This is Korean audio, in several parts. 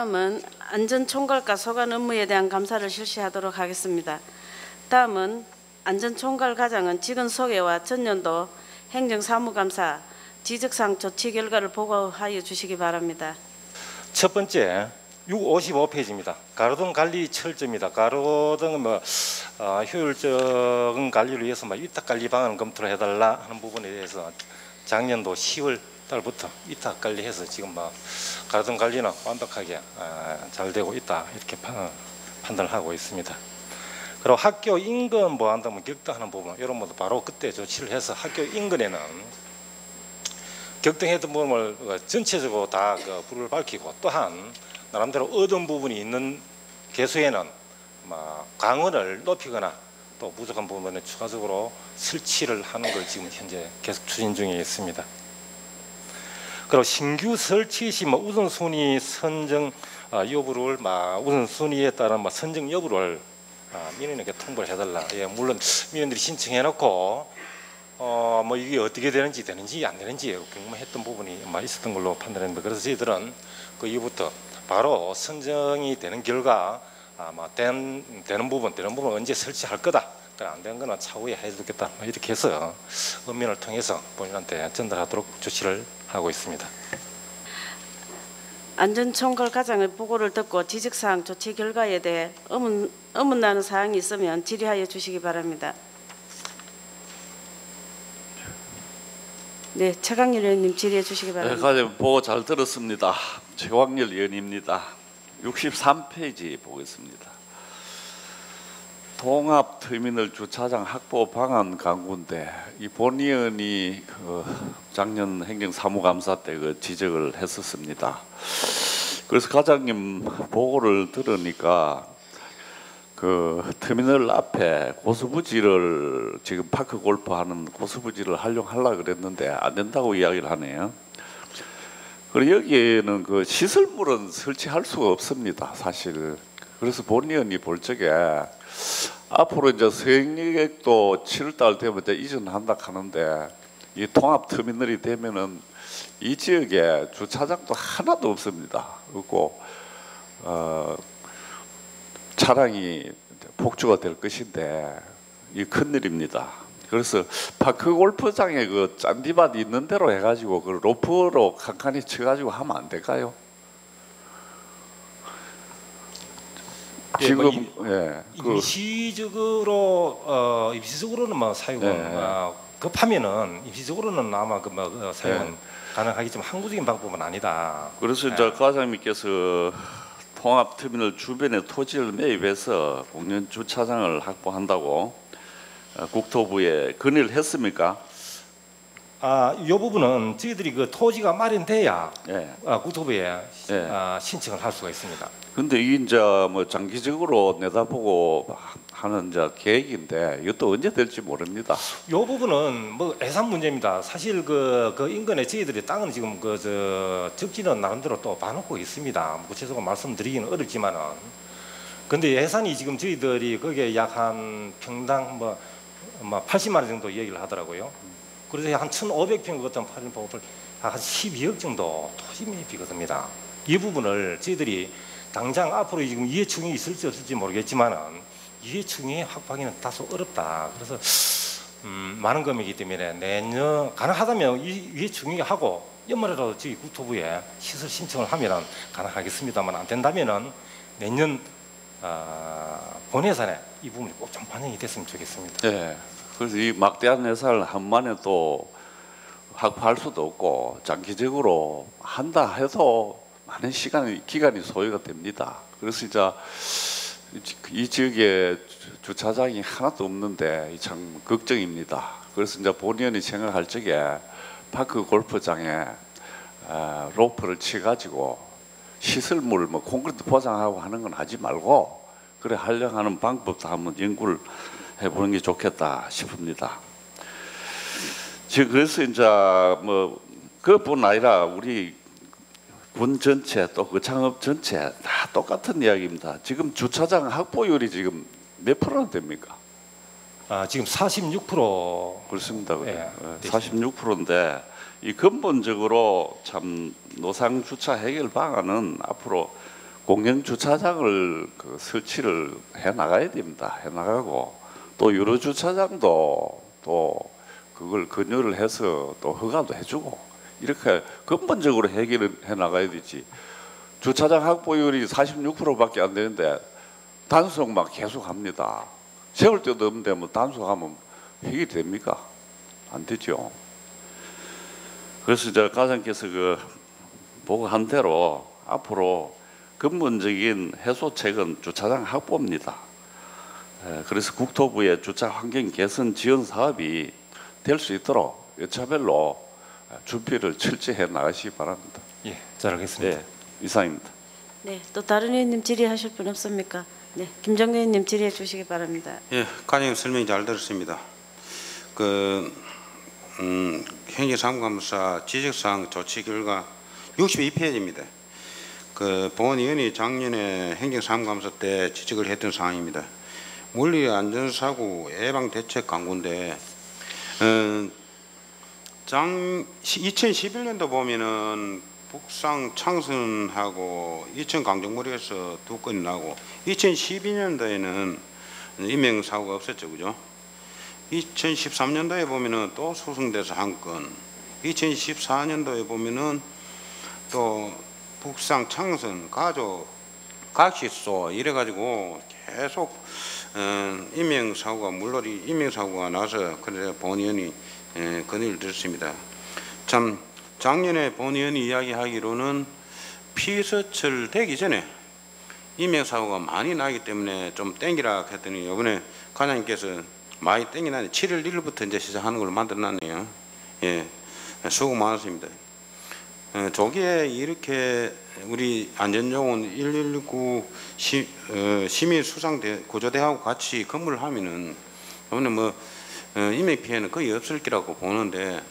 다음은 안전총괄과 소관 업무에 대한 감사를 실시하도록 하겠습니다. 다음은 안전총괄과장은 직원 소개와 전년도 행정사무감사 지적사항 조치 결과를 보고하여 주시기 바랍니다. 첫 번째 55페이지입니다. 가로등 관리 철저입니다. 가로등 효율적인 관리를 위해서 위탁 관리 방안 검토를 해달라 하는 부분에 대해서 작년도 10월 달부터 위탁 관리해서 지금 가로등 관리는 완벽하게 잘 되고 있다 이렇게 판단을 하고 있습니다. 그리고 학교 인근 한다면 격등하는 부분 이런 것도 바로 그때 조치를 해서 학교 인근에는 격등했던 부분을 전체적으로 다 불을 밝히고 또한 나름대로 얻은 부분이 있는 개수에는 강원을 높이거나 또 부족한 부분에 추가적으로 설치를 하는 걸 지금 현재 계속 추진 중에 있습니다. 그리고 신규 설치 시 우선순위 선정 여부를 우선순위에 따른 선정 여부를 민원에게 통보를 해달라. 예, 물론 민원들이 신청해놓고 이게 어떻게 되는지 안 되는지 궁금했던 부분이 있었던 걸로 판단했는데 그래서 저희들은 그 이후부터 바로 선정이 되는 결과 되는 부분 언제 설치할 거다. 안 되는 거는 차후에 해주겠다. 이렇게 해서 업민을 통해서 본인한테 전달하도록 조치를 하고 있습니다. 안전총괄과장의 보고를 듣고 지적사항 조치 결과에 대해 의문나는 사항이 있으면 질의하여 주시기 바랍니다. 네, 최강렬 의원님 질의해 주시기 바랍니다. 네, 과장님 보고 잘 들었습니다. 최강렬 의원입니다. 63페이지 보겠습니다. 통합터미널 주차장 확보 방안 강구인데 이 본 의원이 작년 행정사무감사 때 지적을 했었습니다. 그래서 과장님 보고를 들으니까 터미널 앞에 고수부지를 지금 파크 골프 하는 고수부지를 활용하려고 그랬는데 안 된다고 이야기를 하네요. 그리고 여기에는 시설물은 설치할 수가 없습니다, 사실. 그래서 본 의원이 볼 적에 앞으로 이제 서행리객도 7월달 되면 이제 이전한다 하는데 이 통합 터미널이 되면은 이 지역에 주차장도 하나도 없습니다. 없고 차량이 폭주가 될 것인데 이 큰일입니다. 그래서 파크 골프장에 잔디밭 있는 대로 해가지고 로프로 칸칸이 쳐가지고 하면 안 될까요? 지금 임시적으로는 사용은 급하면은 임시적으로는 아마 사용은 가능하겠지만 항구적인 방법은 아니다. 그래서 이제 과장님께서 통합터미널 주변에 토지를 매입해서 공연 주차장을 확보한다고 국토부에 건의를 했습니까? 이 부분은 저희들이 토지가 마련돼야 국토부에 신청을 할 수가 있습니다. 근데 이게 이제 장기적으로 내다보고 하는 계획인데 이것도 언제 될지 모릅니다. 이 부분은 예산 문제입니다. 사실 인근에 저희들이 땅은 지금 적지는 나름대로 또 봐놓고 있습니다. 구체적으로 말씀드리기는 어렵지만은 근데 예산이 지금 저희들이 거기에 약 한 평당 80만 원 정도 얘기를 하더라고요. 그래서 한 1,500평 같은 파림법을 한 12억 정도 토지 매입이 거듭니다. 이 부분을 저희들이 당장 앞으로 지금 이해충이 있을지 없을지 모르겠지만은 이해충이 확보하기는 다소 어렵다. 그래서 많은 금액이기 때문에 내년 가능하다면 이해충이 하고 연말에라도 저희 국토부에 시설 신청을 하면은 가능하겠습니다만 안 된다면은 내년 본예산에 이 부분이 꼭 좀 반영이 됐으면 좋겠습니다. 네. 그래서 이 막대한 예산을 한번에 또 확보할 수도 없고 장기적으로 한다 해도 많은 기간이 소요가 됩니다. 그래서 이제 이 지역에 주차장이 하나도 없는데 참 걱정입니다. 그래서 이제 본 의원이 생각할 적에 파크 골프장에 로프를 쳐가지고 시설물 콘크리트 포장하고 하는 건 하지 말고 그래 하려고 하는 방법도 한번 연구를 해보는 게 좋겠다 싶습니다. 지금 그래서 이제 그뿐 아니라 우리 군 전체 또 그 창업 전체 다 똑같은 이야기입니다. 지금 주차장 확보율이 지금 몇 프로나 됩니까? 지금 46% 그렇습니다. 네, 46%인데 이 근본적으로 참 노상 주차 해결 방안은 앞으로 공영 주차장을 설치를 해 나가야 됩니다. 해 나가고 또 유료 주차장도 또 그걸 권유를 해서 또 허가도 해주고 이렇게 근본적으로 해결을 해 나가야 되지. 주차장 확보율이 46%밖에 안 되는데 단속만 계속 합니다. 세울 때도 없는데 뭐 단속하면 해결됩니까? 안 되죠. 그래서 이제 과장께서 보고한 대로 앞으로 근본적인 해소책은 주차장 확보입니다. 그래서 국토부의 주차 환경 개선 지원 사업이 될 수 있도록 여차별로 준비를 철저히 해 나가시기 바랍니다. 예, 잘 알겠습니다. 예, 이상입니다. 네, 또 다른 의원님 질의하실 분 없습니까? 네, 김정근 의원님 질의해 주시기 바랍니다. 예, 과장님 설명 잘 들었습니다. 행정사무감사 지적사항 조치 결과 62페이지입니다. 보건위원회 작년에 행정사무감사 때 지적을 했던 사항입니다. 물리 안전사고 예방 대책 강구인데 2011년도 보면은 북상 창선하고 이천 강정물에서 2건이 나고 2012년도에는 인명사고가 없었죠, 그죠? 2013년도에 보면은 또 소송돼서 1건, 2014년도에 보면은 또 북상 창선 가족 각시소 이래가지고 계속 인명사고가 물놀이 인명사고가 나서 그래서 본의원이 건의를 드렸습니다. 참 작년에 본의원이 이야기하기로는 피서철 되기 전에 인명사고가 많이 나기 때문에 좀 땡기라 했더니 이번에 과장님께서 많이 땡기나니 7월 1일부터 이제 시작하는 걸로 만들어놨네요. 예, 수고 많았습니다. 조기에 이렇게 우리 안전요원 119 시민 수상 구조대하고 같이 근무를 하면은 이번에 뭐 인명 피해는 거의 없을 거라고 보는데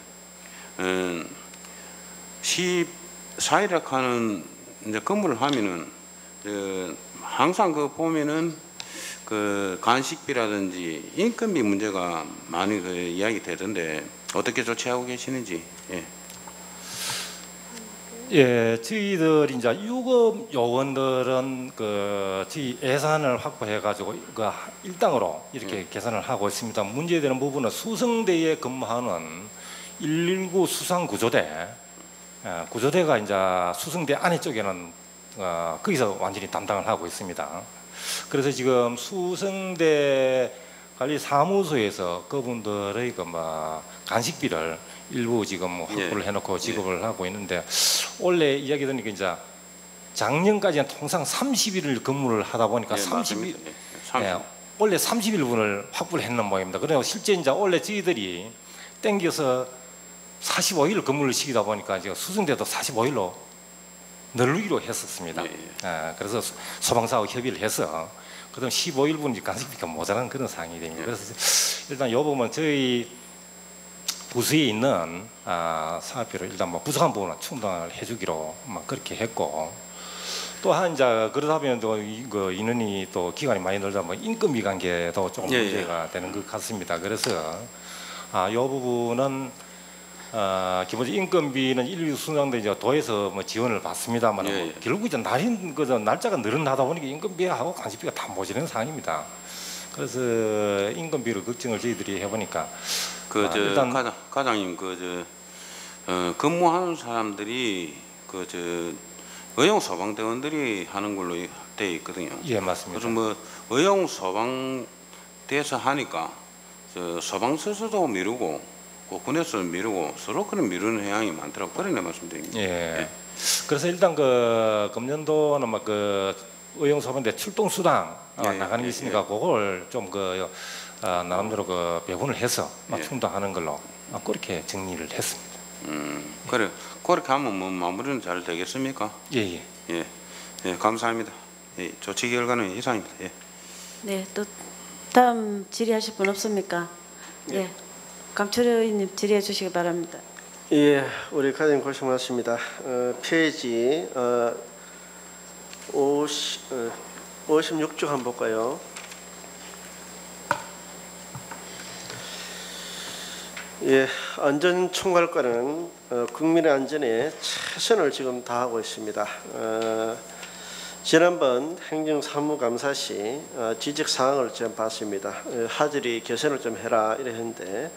사회력하는 이제 근무를 하면은 항상 보면은 간식비라든지 인건비 문제가 많이 이야기 되던데 어떻게 조치하고 계시는지. 예. 예, 저희들 이제 유급 요원들은 저희 예산을 확보해 가지고 일당으로 이렇게 계산을 하고 있습니다. 문제되는 부분은 수성대에 근무하는 119 수상 구조대, 구조대가 이제 수성대 안에 쪽에는 거기서 완전히 담당을 하고 있습니다. 그래서 지금 수성대 관리 사무소에서 그분들의 간식비를 일부 지금 확보를 해놓고 지급을 하고 있는데 원래 이야기 들으니까 이제 작년까지는 통상 30일을 근무를 하다 보니까 30일, 원래 30일분을 확보를 했는 모양입니다. 그래서 실제 이제 원래 저희들이 땡겨서 45일 근무를 시키다 보니까 이제 수성대도 45일로 늘리기로 했었습니다. 그래서 소방사하고 협의를 해서 그다음 15일분 간식비가 모자란 그런 상황이 됩니다. 그래서 일단 이 부분 저희 부서에 있는 사업비를 일단 부족한 부분은 충당을 해주기로 그렇게 했고 또한 이제 그러다 보면 또 인원이 또 기간이 많이 늘다 보면 인건비 관계도 조금 문제가 되는 것 같습니다. 그래서 이 부분은 기본적으로 인건비는 일부 수당도 이제 도에서 지원을 받습니다만 결국 이제 날짜가 늘어나다 보니까 인건비하고 간식비가 다 모자라는 상황입니다. 그래서 인건비로 걱정을 저희들이 해보니까 일단 과장님 근무하는 사람들이 의용 소방대원들이 하는 걸로 돼 있거든요. 예, 맞습니다. 그래서 의용 소방대에서 하니까 소방서도 미루고 군에서 미루고 서로 그런 미루는 현상이 많더라고. 그러네 말씀드립니다. 예. 그래서 일단 금년도는 의용 소방대 출동 수당 나가는 게 있으니까 그걸 좀 나름대로 배분을 해서 충당하는 걸로 그렇게 정리를 했습니다. 그래 그렇게 하면 마무리는 잘 되겠습니까? 예. 감사합니다. 조치 결과는 이상입니다. 네, 또 다음 질의하실 분 없습니까? 예, 강철 의원님 질의해 주시기 바랍니다. 예, 우리 과장님 고생 많습니다. 페이지 56쪽 한번 볼까요? 예, 안전총괄과는 국민의 안전에 최선을 지금 다하고 있습니다. 지난번 행정사무감사 시 지적 사항을 좀 봤습니다. 하절이 개선을 좀 해라 이래 했는데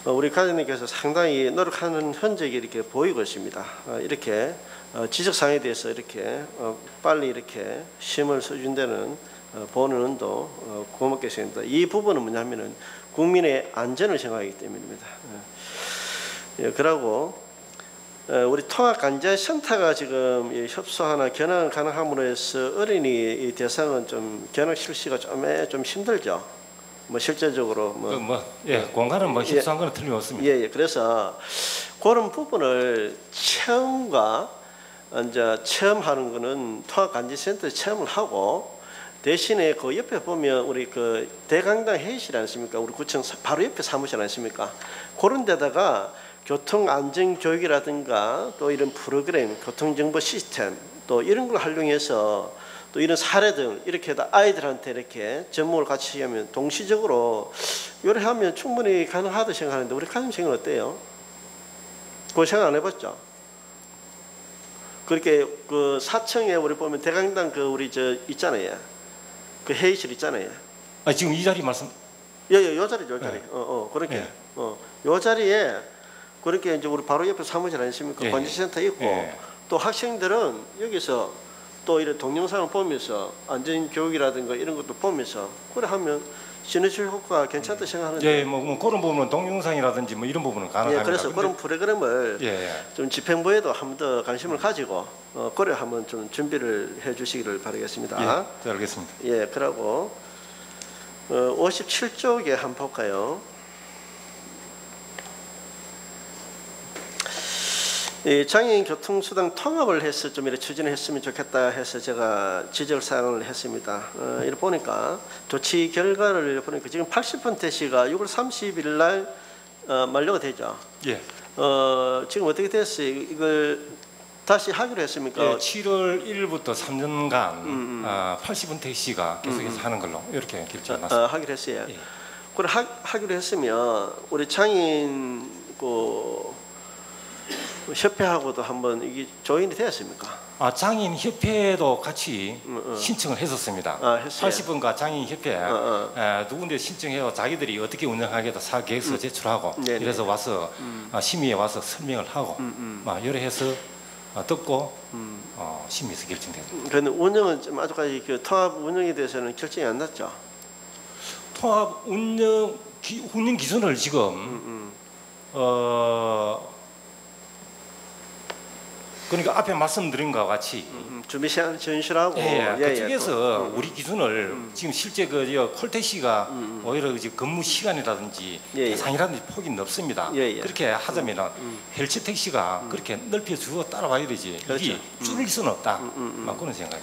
우리 과장님께서 상당히 노력하는 흔적이 이렇게 보이고 있습니다. 이렇게 지적 사항에 대해서 이렇게 빨리 이렇게 심을 써준 데는 보는 은도 고맙게 생각합니다. 이 부분은 뭐냐면은 국민의 안전을 생각하기 때문입니다. 그러고 우리 통합간자센터가 지금 협소하나 견학 가능함으로 해서 어린이 대상은 좀 견학 실시가 좀 힘들죠. 뭐 실제적으로 공간은 뭐 협소한 거는 틀림없습니다. 예. 그래서 그런 부분을 체험과 이제 체험하는 거는 통합간자센터 체험을 하고 대신에 그 옆에 보면 우리 그 대강당 회의실 아니십니까? 우리 구청 바로 옆에 사무실 아니십니까? 그런 데다가 교통안전교육이라든가 또 이런 프로그램, 교통정보 시스템 또 이런 걸 활용해서 또 이런 사례들 이렇게 다 아이들한테 이렇게 접목을 같이 하면 동시적으로 이렇게 하면 충분히 가능하다고 생각하는데 우리 가정 생각은 어때요? 그거 생각 안 해봤죠? 그렇게 그 사청에 우리 보면 대강당 그 우리 저 있잖아요. 그 회의실 있잖아요. 지금 이 자리 말씀. 요 자리죠, 요 자리. 네. 그렇게. 네. 요 자리에 그렇게 이제 우리 바로 옆에 사무실 아니십니까? 예. 관제센터 있고 예. 또 학생들은 여기서 또 이런 동영상을 보면서 안전 교육이라든가 이런 것도 보면서 그래 하면 시너지 효과가 괜찮다 생각하는데. 예, 뭐 그런 부분은 동영상이라든지 뭐 이런 부분은 가능합니다. 그래서 그런 프로그램을 좀 집행부에도 한 번 더 관심을 가지고 그래 한번 좀 준비를 해주시기를 바라겠습니다. 예, 알겠습니다. 예, 그러고 57쪽에 한번 볼까요? 이 장애인 교통수단 통합을 해서 좀 이렇게 추진을 했으면 좋겠다 해서 제가 지적 사항을 했습니다. 이렇게 보니까 조치 결과를 보니까 지금 80%시가 6월 30일 날 만료가 되죠. 예. 지금 어떻게 됐어요? 이걸 다시 하기로 했습니까? 예, 7월 1일부터 3년간 80분 택시가 계속해서 하는 걸로 이렇게 결정났습니다. 하기로 했어요. 예. 그걸 하기로 했으면 우리 장애인 협회하고도 한번 이게 조인이 되었습니까? 장애인 협회도 같이 신청을 했었습니다. 했어요. 80분과 장애인 협회 누군데 신청해서 자기들이 어떻게 운영하겠다 사업 계획서 제출하고 네네. 이래서 와서 심의에 와서 설명을 하고 여러 해서 듣고 심의에서 결정됐습니다. 그런데 운영은 좀 아직까지 그 통합 운영에 대해서는 결정이 안 났죠. 통합 운영 기준을 지금 그러니까 앞에 말씀드린 것과 같이 준비 시간 전실하고 그쪽에서 우리 기준을 지금 실제 그 콜택시가 오히려 이제 근무 시간이라든지 대상이라든지 폭이 넓습니다. 그렇게 하자면은 헬치 택시가 그렇게 넓혀 주고 따라와야 되지. 그렇죠. 이게 줄일 수는 없다. 그런 생각입니다.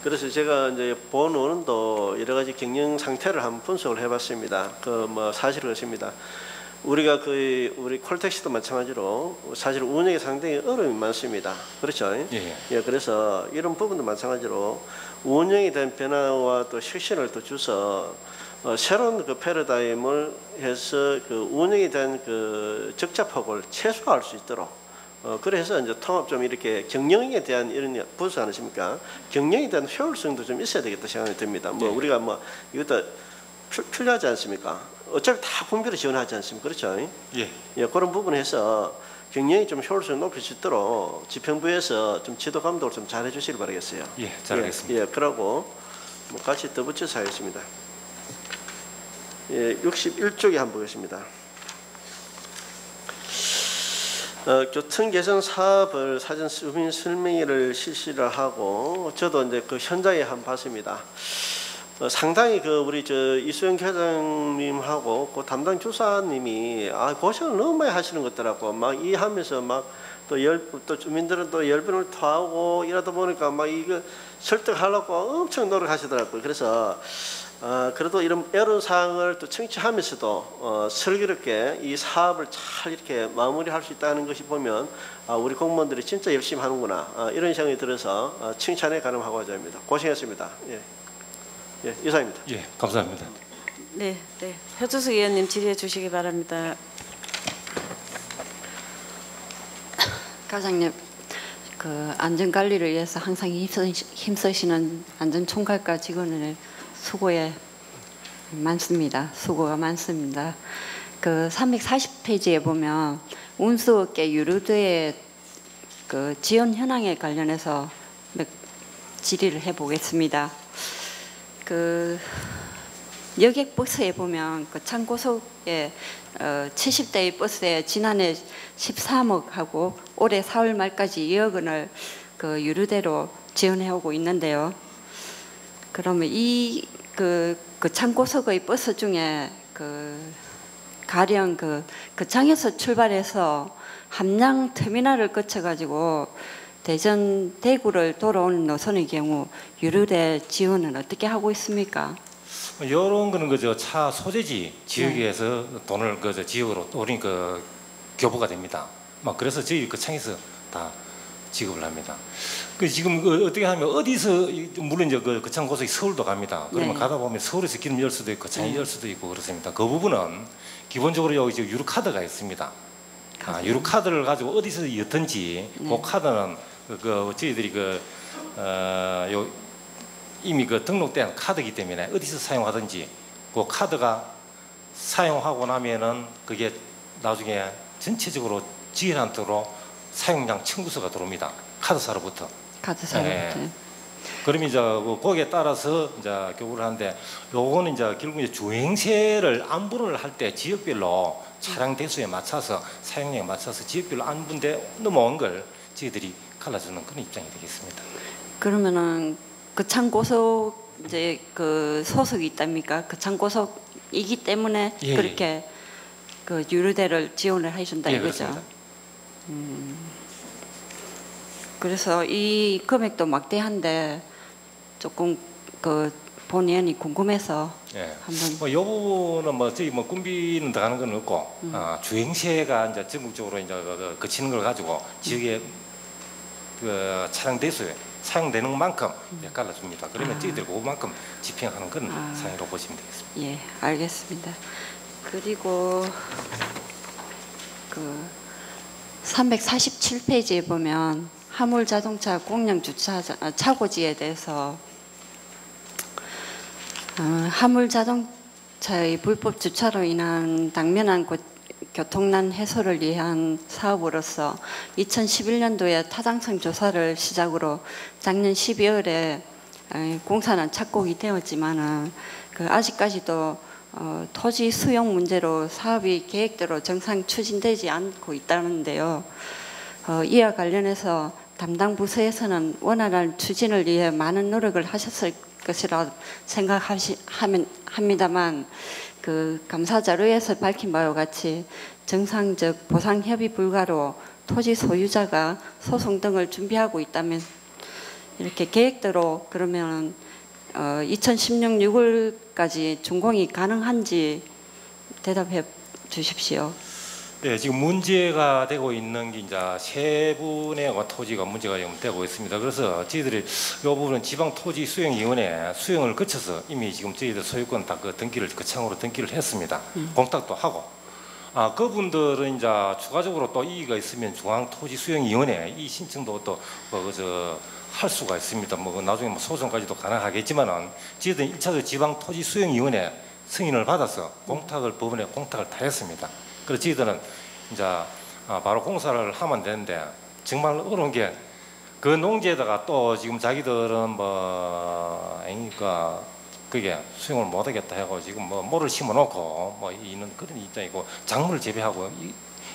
그래서 제가 이제 본 의원도 여러 가지 경영 상태를 한번 분석을 해봤습니다. 사실 그렇습니다. 우리가 우리 콜택시도 마찬가지로 사실 운영에 상당히 어려움이 많습니다. 그렇죠? 예. 그래서 이런 부분도 마찬가지로 운영에 대한 변화와 또 혁신을 또 주서 새로운 그 패러다임을 해서 그 운영에 대한 그 적자폭을 최소화할 수 있도록 그래서 이제 통합 좀 이렇게 경영에 대한 이런 부서 아니십니까? 경영에 대한 효율성도 좀 있어야 되겠다 생각이 듭니다. 우리가 이것도 필요하지 않습니까? 어차피 다 분배로 지원하지 않습니까? 그렇죠? 예, 그런 부분에서 경영이 좀 효율성을 높일 수 있도록 집행부에서 좀 지도 감독을 좀 잘 해주시길 바라겠어요. 예, 잘하겠습니다. 그러고 같이 덧붙여서 하겠습니다. 예, 61쪽에 한번 보겠습니다. 교통 개선 사업을 사전 서민 설명회를 실시를 하고 저도 이제 그 현장에 한번 봤습니다. 상당히 우리 이수영 회장님하고 그 담당 교사님이 고생을 너무 많이 하시는 것 같더라고. 막 이해하면서 또 주민들은 또 열변을 토하고 이러다 보니까 이거 설득하려고 엄청 노력하시더라고요. 그래서 그래도 이런 애로운 사항을 또 청취하면서도 슬기롭게 이 사업을 잘 이렇게 마무리할 수 있다는 것이 보면 우리 공무원들이 진짜 열심히 하는구나 이런 생각이 들어서 칭찬에 가름하고 합니다. 고생했습니다. 예, 이상입니다. 예, 감사합니다. 네. 표주석 의원님 질의해 주시기 바랍니다. 과장님, 그 안전 관리를 위해서 항상 힘쓰시는 안전총괄과 직원의 수고가 많습니다. 그 340페이지에 보면 운수업계 유류대의 그 지원 현황에 관련해서 질의를 해보겠습니다. 그 여객 버스에 보면 그 창고속에 70대의 버스에 지난해 13억하고 올해 4월 말까지 2억 원을 그 유류대로 지원해 오고 있는데요. 그러면 이 그 창고속의 버스 중에 가령 그 창에서 출발해서 함양 터미널을 거쳐가지고 대전, 대구를 돌아오는 노선의 경우 유류대 지원은 어떻게 하고 있습니까? 이런 거는 그저 차 소재지 지역에서 돈을 그 지역으로 우리 그 교부가 됩니다. 막 그래서 저희 그 창에서 다 지급을 합니다. 그 지금 어떻게 하면 어디서 물론 이제 그 창 고속이 서울도 갑니다. 그러면 네. 가다 보면 서울에서 기름 열 수도 있고 창이 열 수도 있고 그렇습니다. 그 부분은 기본적으로 여기 지금 유로 카드가 있습니다. 유로 카드를 가지고 어디서 였든지 그 카드는 저희들이 이미 그 등록된 카드이기 때문에 어디서 사용하든지 그 카드가 사용하고 나면은 그게 나중에 전체적으로 지연한테로 사용량 청구서가 들어옵니다. 카드사로부터. 카드사로부터. 그러면 이제 거기에 따라서 이제 교부를 하는데 요거는 이제 결국 이제 주행세를 안분을 할 때 지역별로 차량 대수에 맞춰서 사용량에 맞춰서 지역별로 안분돼 넘어온 걸 저희들이 갈라주는 그런 입장이 되겠습니다. 그러면은 그 창고속 이제 그 소속이 있답니까? 그 창고속이기 때문에 예, 그렇게 그 유류대를 지원을 해준다 이거죠. 그렇습니다. 그래서 이 금액도 막대한데 조금 그 본 의원이 궁금해서 한번. 이 부분은 저희 군비는 들어가는 건 없고 주행세가 이제 전국적으로 이제 거치는 걸 가지고 지역의 그 차량 대수에 사용되는 만큼 갈라줍니다. 그러면 저희들 그만큼 집행하는 건 사용으로 보시면 되겠습니다. 예, 알겠습니다. 그리고 그 347페이지에 보면 화물 자동차 공영 주차 차고지에 대해서 화물 자동차의 불법 주차로 인한 당면한 교통난 해소를 위한 사업으로서 2011년도에 타당성 조사를 시작으로 작년 12월에 공사는 착공이 되었지만은 그 아직까지도 토지 수용 문제로 사업이 계획대로 정상 추진되지 않고 있다는데요. 이와 관련해서 담당 부서에서는 원활한 추진을 위해 많은 노력을 하셨을 것이라 생각합니다만 그 감사 자료에서 밝힌 바와 같이 정상적 보상 협의 불가로 토지 소유자가 소송 등을 준비하고 있다면 이렇게 계획대로 그러면 2016 6월까지 준공이 가능한지 대답해 주십시오. 네, 지금 문제가 되고 있는 게 이제 세 분의 토지가 문제가 되고 있습니다. 그래서 저희들이 이 부분은 지방토지수용위원회 수용을 거쳐서 이미 지금 저희들 소유권 다 그 등기를 그 창으로 등기를 했습니다. 공탁도 하고. 그분들은 이제 추가적으로 또 이의가 있으면 중앙토지수용위원회 이 신청도 또 할 수가 있습니다. 나중에 소송까지도 가능하겠지만은 저희들은 1차적 지방토지수용위원회 승인을 받아서 법원에 공탁을 다 했습니다. 그래서 저희들은 이제 바로 공사를 하면 되는데 정말 어려운 게 그 농지에다가 또 지금 자기들은 그러니까 그게 수용을 못하겠다 하고 지금 모를 심어놓고 이는 그런 입장이고 작물을 재배하고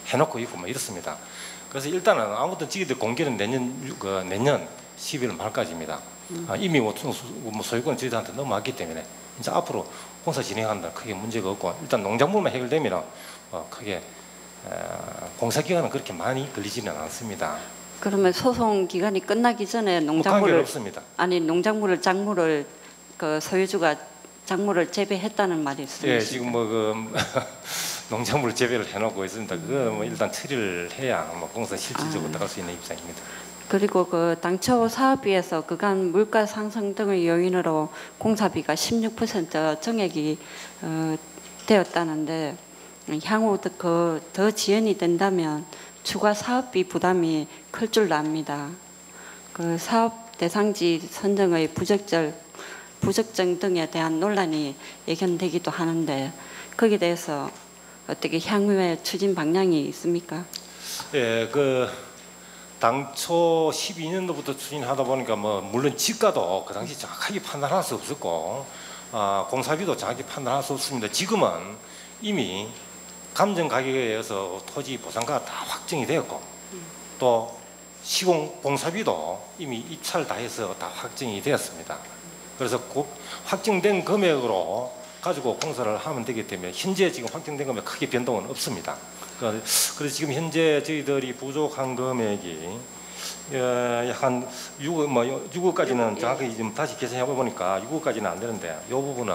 해놓고 있고 이렇습니다. 그래서 일단은 아무튼 저희들 공개는 내년 12월 말까지입니다. 이미 소유권 저희들한테 넘어왔기 때문에 이제 앞으로 공사 진행한다 크게 문제가 없고 일단 농작물만 해결되면 크게 공사 기간은 그렇게 많이 걸리지는 않습니다. 그러면 소송 기간이 끝나기 전에 농작물을 없습니다. 농작물을 작물을 그 소유주가 작물을 재배했다는 말이 있습니다. 예, 지금 농작물 재배를 해놓고 있습니다. 그거 일단 처리를 해야 공사 실질적으로 들어갈 수 있는 입장입니다. 그리고 그 당초 사업비에서 그간 물가 상승 등의 요인으로 공사비가 16% 증액이 되었다는데 향후 더 지연이 된다면 추가 사업비 부담이 클 줄 압니다. 그 사업 대상지 선정의 부적정 등에 대한 논란이 예견되기도 하는데 거기에 대해서 어떻게 향후에 추진 방향이 있습니까? 예, 그 당초 12년도부터 추진하다 보니까 뭐 물론 지가도 그 당시 정확하게 판단할 수 없었고 공사비도 정확히 판단할 수 없습니다. 지금은 이미 감정 가격에 의해서 토지 보상가가 다 확정이 되었고 또 시공 공사비도 이미 입찰 다 해서 다 확정이 되었습니다. 그래서 그 확정된 금액으로 가지고 공사를 하면 되기 때문에 현재 지금 확정된 금액 크게 변동은 없습니다. 그래서 지금 현재 저희들이 부족한 금액이 약한 6억까지는 정확히 지금 다시 계산해 보니까 6억까지는 안 되는데 이 부분은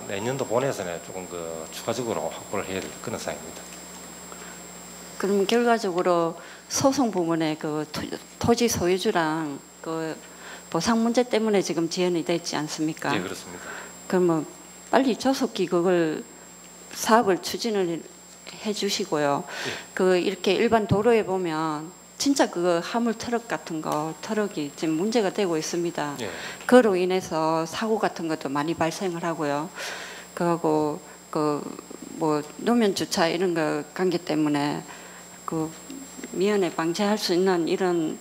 내년도 본에서는 조금 그 추가적으로 확보를 해야 될 그런 사항입니다. 그럼 결과적으로 소송 부분에 그 토지 소유주랑 그 보상 문제 때문에 지금 지연이 됐지 않습니까? 예, 그렇습니다. 그러면 빨리 조속히 그걸 사업을 추진을 해주시고요. 예. 그 이렇게 일반 도로에 보면 진짜 그 화물 트럭 같은 거 트럭이 지금 문제가 되고 있습니다. 예. 그로 인해서 사고 같은 것도 많이 발생을 하고요. 그하고 그 뭐 노면 주차 이런 거 관계 때문에 그 미연에 방지할 수 있는 이런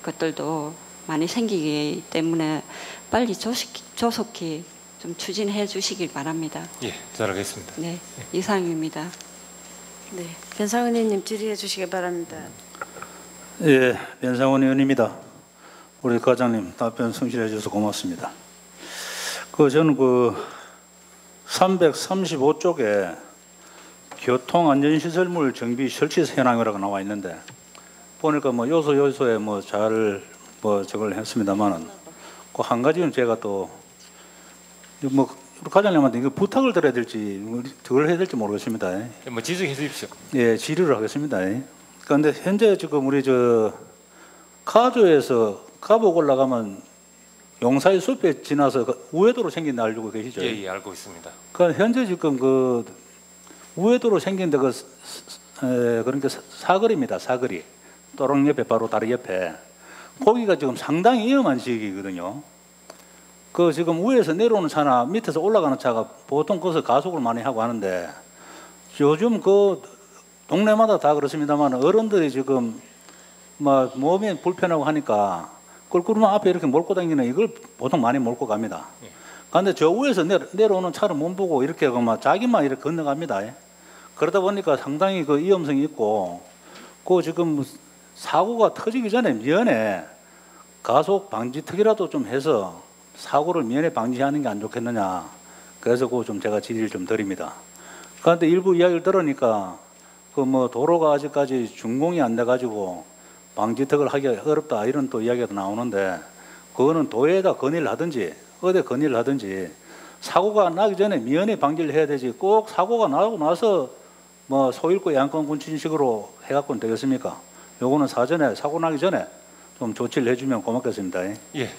것들도 많이 생기기 때문에 빨리 조속히 좀 추진해 주시길 바랍니다. 예, 잘 알겠습니다. 네, 이상입니다. 네, 변상훈 의원님 질의해 주시기 바랍니다. 예, 변상훈 의원입니다. 우리 과장님 답변 성실해 주셔서 고맙습니다. 저는 335쪽에 교통안전시설물 정비 설치 현황이라고 나와 있는데 보니까 요소에 잘 저걸 했습니다만은 그 한 가지는 제가 또 우리 과장님한테 이거 부탁을 드려야 될지 저걸 해야 될지 모르겠습니다. 뭐 지적해 주십시오. 예, 질의를 하겠습니다. 그런데 현재 지금 우리 카조에서 가복 올라가면 용사의 숲에 지나서 우회도로 생긴 데 알고 계시죠? 예, 알고 있습니다. 현재 지금 우회도로 생긴 데 그러니까 사거리입니다. 사거리. 도롱 옆에 바로 다리 옆에. 거기가 지금 상당히 위험한 지역이거든요. 지금 위에서 내려오는 차나 밑에서 올라가는 차가 보통 거기서 가속을 많이 하고 하는데 요즘 동네마다 다 그렇습니다만 어른들이 지금 몸이 불편하고 하니까 꿀꿀만 앞에 이렇게 몰고 다니는 이걸 보통 많이 몰고 갑니다. 그런데 저 위에서 내려오는 차를 못 보고 이렇게 자기만 이렇게 건너갑니다. 그러다 보니까 상당히 위험성이 있고 지금 사고가 터지기 전에 미연에 가속 방지턱이라도 좀 해서 사고를 미연에 방지하는 게 안 좋겠느냐. 그래서 좀 제가 질의를 좀 드립니다. 그런데 일부 이야기를 들으니까 도로가 아직까지 준공이 안 돼가지고 방지턱을 하기가 어렵다 이런 또 이야기가 나오는데 그거는 도에다 건의를 하든지 어디 건의를 하든지 사고가 나기 전에 미연에 방지를 해야 되지 꼭 사고가 나고 나서 소일고 양권 군침식으로 해갖고는 되겠습니까? 요거는 사전에 사고 나기 전에 좀 조치를 해주면 고맙겠습니다. 예.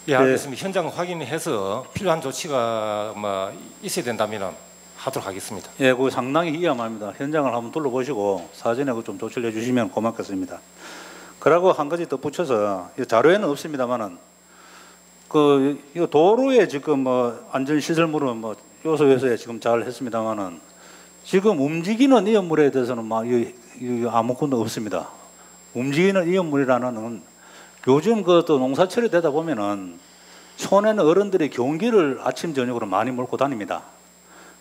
예, 알겠습니다. 현장 확인해서 필요한 조치가 있어야 된다면 하도록 하겠습니다. 예, 그거 상당히 위험합니다. 현장을 한번 둘러보시고 사전에 좀 조치를 해주시면 고맙겠습니다. 그리고 한 가지 더 붙여서 자료에는 없습니다만은 이 도로에 지금 안전시설물은 요소에 지금 잘 했습니다만은 지금 움직이는 위험물에 대해서는 아무것도 없습니다. 움직이는 위험물이라는 요즘 또 농사철이 되다 보면은 촌에는 어른들이 경운기를 아침 저녁으로 많이 몰고 다닙니다.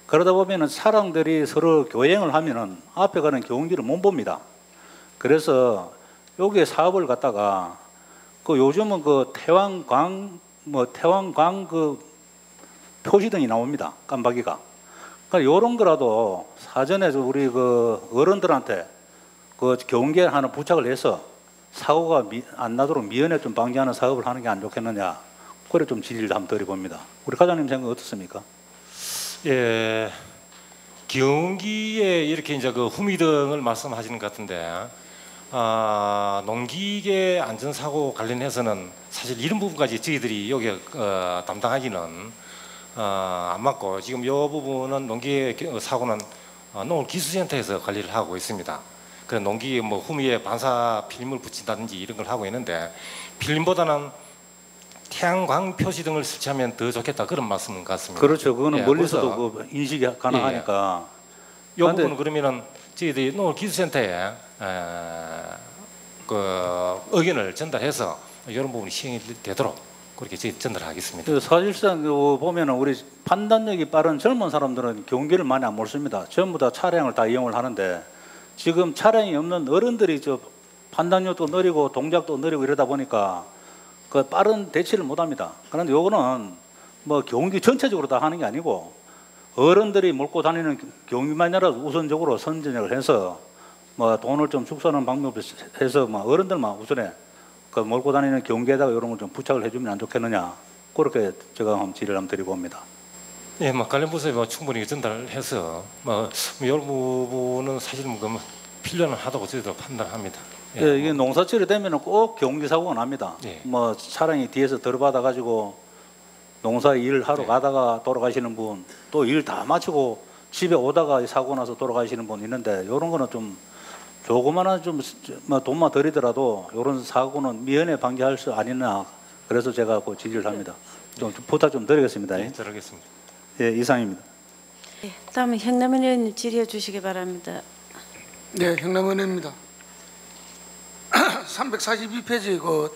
그러다 보면은 차량들이 서로 교행을 하면은 앞에 가는 경운기를 못 봅니다. 그래서 여기에 사업을 갖다가 요즘은 태왕광 표시등이 나옵니다. 깜박이가. 그러니까 이런 거라도 사전에 우리 어른들한테 경운기에 하나 부착을 해서 사고가 안 나도록 미연에 좀 방지하는 사업을 하는 게 안 좋겠느냐. 그래 좀 질의를 한번 드려봅니다. 우리 과장님 생각 어떻습니까? 예, 경운기에 이렇게 이제 후미등을 말씀하시는 것 같은데, 농기계 안전사고 관련해서는 사실 이런 부분까지 저희들이 여기 담당하기는 안 맞고 지금 이 부분은 농기계 사고는 농업기술센터에서 관리를 하고 있습니다. 그런 농기 뭐 후미에 반사 필름을 붙인다든지 이런 걸 하고 있는데 필름보다는 태양광 표시 등을 설치하면 더 좋겠다 그런 말씀 같습니다. 그렇죠. 그거는 예, 멀리서도 그래서 그 인식이 가능하니까. 이 부분은 그러면은 저희들이 농업기술센터에 그 의견을 전달해서 이런 부분이 시행이 되도록 그렇게 저희 전달하겠습니다. 그 사실상 그 보면은 우리 판단력이 빠른 젊은 사람들은 경기를 많이 안 몰습니다. 전부 다 차량을 다 이용을 하는데 지금 차량이 없는 어른들이 저 판단력도 느리고 동작도 느리고 이러다 보니까 그 빠른 대치를 못합니다. 그런데 요거는 뭐 경기 전체적으로 다 하는 게 아니고 어른들이 몰고 다니는 경기만이라도 우선적으로 선진을 해서 뭐 돈을 좀 축소하는 방법을 해서 뭐 어른들만 우선에 그 몰고 다니는 경기에다가 이런 걸 좀 부착을 해주면 안 좋겠느냐 그렇게 제가 한번 질의를 한번 드리고 옵니다. 예, 뭐 관련 부서에 뭐 충분히 전달해서 뭐 이런 부분은 사실 뭐 필요는 하다고 저희도 판단합니다. 예, 이게 농사철이 되면은 꼭 경기 사고가 납니다. 예. 뭐 차량이 뒤에서 들어받아 가지고 농사 일 하러 네. 가다가 돌아가시는 분, 또 일 다 마치고 집에 오다가 사고 나서 돌아가시는 분 있는데 이런 거는 좀 조그마한 좀 뭐 돈만 들이더라도 이런 사고는 미연에 방지할 수 아니나 그래서 제가 그 지지를 합니다. 좀 부탁 좀 드리겠습니다. 네, 들어가겠습니다. 예, 이상입니다. 예, 다음에 현남은 의원님 질의해 주시기 바랍니다. 네, 형남은혜입니다. 342페이지 그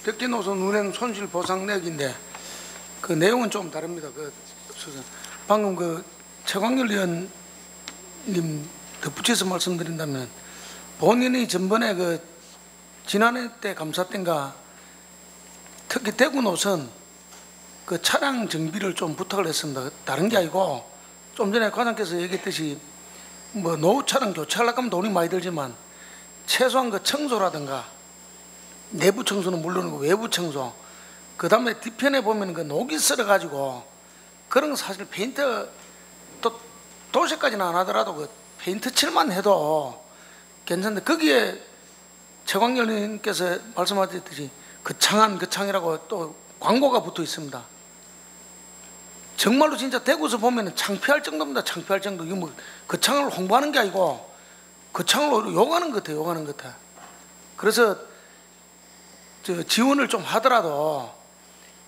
백제노선 운행 손실 보상 내역인데 그 내용은 좀 다릅니다. 그 방금 그 최광열 의원님 덧붙여서 말씀드린다면 본인이 전번에 그 지난해 때 감사 때인가 특히 대구 노선 그 차량 정비를 좀 부탁을 했습니다. 다른 게 아니고 좀 전에 과장께서 얘기했듯이 뭐 노후 차량 교체하려고 하면 돈이 많이 들지만 최소한 그 청소라든가 내부 청소는 물론이고 외부 청소 그 다음에 뒤편에 보면 그 녹이 쓸어 가지고 그런 거 사실 페인트 또 도색까지는 안 하더라도 그 페인트 칠만 해도 괜찮은데 거기에 최광열 의원님께서 말씀하셨듯이 거창한 거창이라고 또 광고가 붙어 있습니다. 정말로 진짜 대구에서 보면 창피할 정도입니다. 창피할 정도. 이거 뭐 거창을 홍보하는 게 아니고 거창을 오히려 욕하는 것 같아요. 욕하는 것 같아요. 그래서 저 지원을 좀 하더라도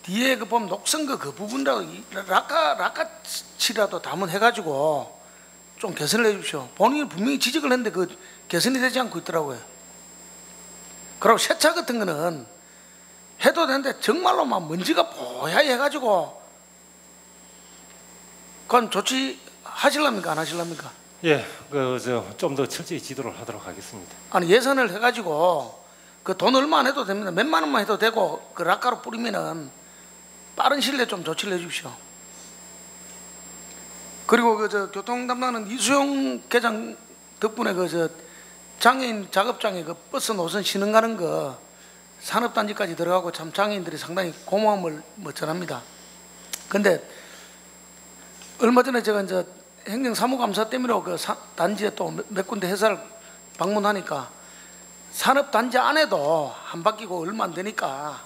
뒤에 그 보면 녹슨 그 부분이라도 라카치라도 담은해가지고 좀 개선을 해주십시오. 본인이 분명히 지적을 했는데 그 개선이 되지 않고 있더라고요. 그리고 세차 같은 거는 해도 되는데 정말로 막 먼지가 뽀얗게 해가지고 그건 조치하실랍니까 안 하실랍니까? 예, 그 좀 더 철저히 지도를 하도록 하겠습니다. 아니 예산을 해가지고 그 돈 얼마 안 해도 됩니다. 몇만 원만 해도 되고 그 락가로 뿌리면은 빠른 시일 내에 좀 조치를 해주십시오. 그리고 그 저 교통 담당하는 이수영 계장 덕분에 그 저 장애인 작업장에 그 버스 노선 신흥 가는 거 산업단지까지 들어가고 참 장애인들이 상당히 고마움을 전합니다. 근데 얼마 전에 제가 이제 행정사무감사 때문에 그 단지에 또 몇 군데 회사를 방문하니까 산업단지 안에도 한 바퀴고 얼마 안 되니까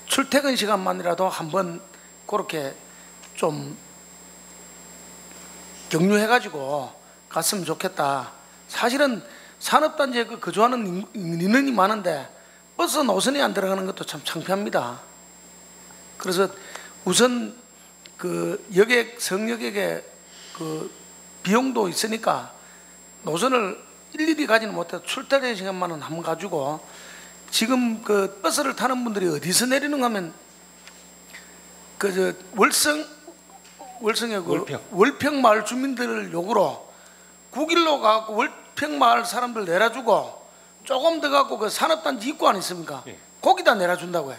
출퇴근 시간만이라도 한번 그렇게 좀 격려해가지고 갔으면 좋겠다. 사실은 산업단지에 그 거주하는 인원이 많은데 버스 노선이 안 들어가는 것도 참 창피합니다. 그래서 우선 그 여객 성역에게 그 비용도 있으니까 노선을 일일이 가지는 못해도 출퇴근 시간만은 한번 가지고 지금 그 버스를 타는 분들이 어디서 내리는가 하면 그 저 월성의 그 월평 마을 주민들을 욕으로 9길로 가고 월평 마을 사람들 내려주고 조금 더 가고 그 산업단지 입구 안 있습니까? 예. 거기다 내려준다고 해.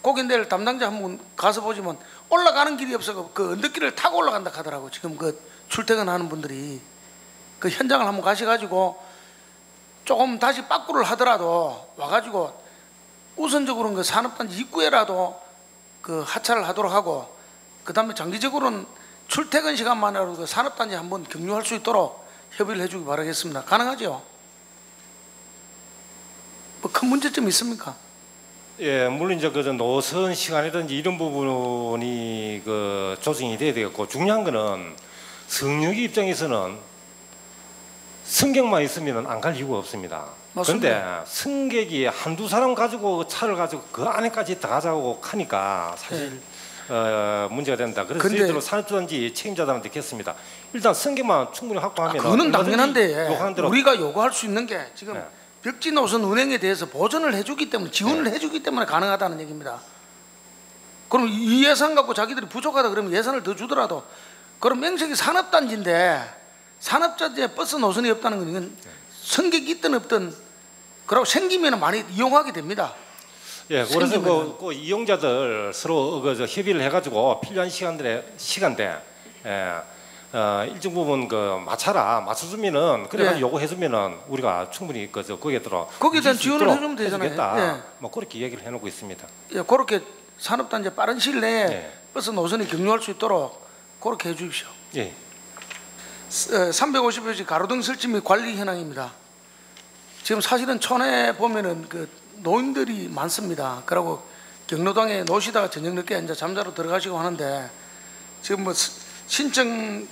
거기 내일 담당자 한번 가서 보지만 올라가는 길이 없어서 그 언덕길을 타고 올라간다 하더라고. 지금 그 출퇴근하는 분들이 그 현장을 한번 가셔가지고 조금 다시 빠꾸를 하더라도 와가지고 우선적으로는 그 산업단지 입구에라도 그 하차를 하도록 하고 그 다음에 장기적으로는 출퇴근 시간만이라도 그 산업단지 한번 격려할 수 있도록 협의를 해주기 바라겠습니다. 가능하죠? 뭐 큰 문제점이 있습니까? 예, 물론 이제 그 노선 시간이든지 이런 부분이 그 조정이 돼야 되겠고 중요한 거는 성역이 입장에서는 승객만 있으면 안 갈 이유가 없습니다. 맞습니다. 그런데 승객이 한두 사람 가지고 차를 가지고 그 안에까지 들어가자고 하니까 사실 문제가 된다. 그래서 근데- 저희들로 산업주단지 책임자들한테 겠습니다. 일단 승객만 충분히 확보하면 그거는 당연한데 요구한 대로 우리가 요구할 수 있는 게 지금 네. 벽지 노선 운행에 대해서 보전을 해주기 때문에 지원을 해주기 때문에 가능하다는 얘기입니다. 그럼 이 예산 갖고 자기들이 부족하다 그러면 예산을 더 주더라도 그럼 명색이 산업단지인데 산업단지에 버스 노선이 없다는 건 이건 승객이 있든 없든 그러고 생기면 많이 이용하게 됩니다. 예, 그래서 생기면은. 그 이용자들 서로 협의를 해가지고 필요한 시간대 일정 부분 맞춰주면은 그래가지고 예. 요구해주면은 우리가 충분히 거기에 들어 거기에 대한 미칠 수 지원을 있도록 해주면 되잖아요. 해주겠다. 예. 뭐 그렇게 얘기를 해놓고 있습니다. 예, 그렇게 산업단지 빠른 시일 내에 예. 버스 노선이 경유할 수 있도록 그렇게 해주십시오. 예, 350호지 가로등 설치 및 관리 현황입니다. 지금 사실은 촌에 보면은 그 노인들이 많습니다. 그리고 경로당에 노시다가 저녁 늦게 이제 잠자러 들어가시고 하는데 지금 뭐 신청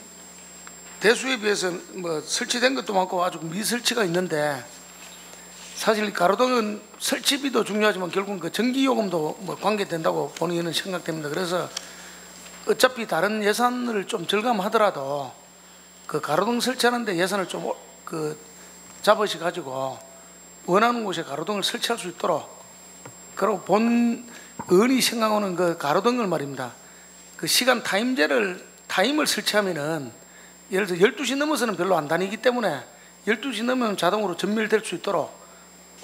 대수에 비해서 뭐 설치된 것도 많고 아주 미설치가 있는데 사실 가로등은 설치비도 중요하지만 결국은 그 전기요금도 뭐 관계된다고 본인은 생각됩니다. 그래서 어차피 다른 예산을 좀 절감하더라도 그 가로등 설치하는데 예산을 좀 잡으시 가지고 원하는 곳에 가로등을 설치할 수 있도록 그리고 본 의원이 생각하는 그 가로등을 말입니다. 그 시간 타임을 설치하면은 예를 들어 12시 넘어서는 별로 안 다니기 때문에 12시 넘으면 자동으로 전멸될 수 있도록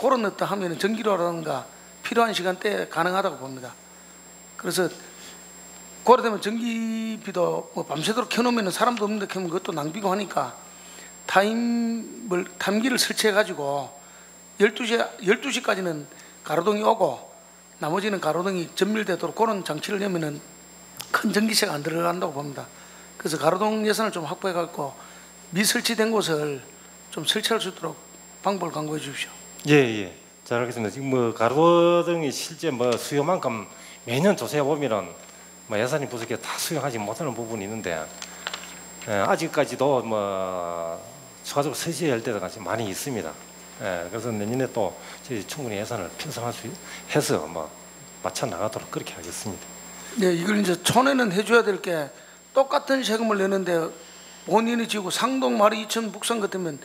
그런 어떤 하면은 전기료라든가 필요한 시간대에 가능하다고 봅니다. 그래서 그래 되면 전기비도 뭐 밤새도록 켜놓으면 사람도 없는데 켜면 그것도 낭비고 하니까 타임기를 설치해 가지고 12시까지는 가로등이 오고 나머지는 가로등이 전멸되도록 그런 장치를 내면은 큰 전기세가 안 들어간다고 봅니다. 그래서 가로등 예산을 좀 확보해 갖고 미설치된 곳을 좀 설치할 수 있도록 방법을 강구해 주십시오. 예. 잘 알겠습니다. 지금 뭐 가로등이 실제 뭐 수요만큼 매년 조사해 보면은 뭐 예산이 부족해 다 수용하지 못하는 부분이 있는데 아직까지도 뭐 추가적으로 설치할 때가 많이 있습니다. 그래서 내년에 또 저희 충분히 예산을 편성할 수 해서 뭐 맞춰 나가도록 그렇게 하겠습니다. 네, 이걸 이제 촌에는 해줘야 될 게 똑같은 세금을 내는데 본인이 지고 상동, 마리, 이천, 북산 같으면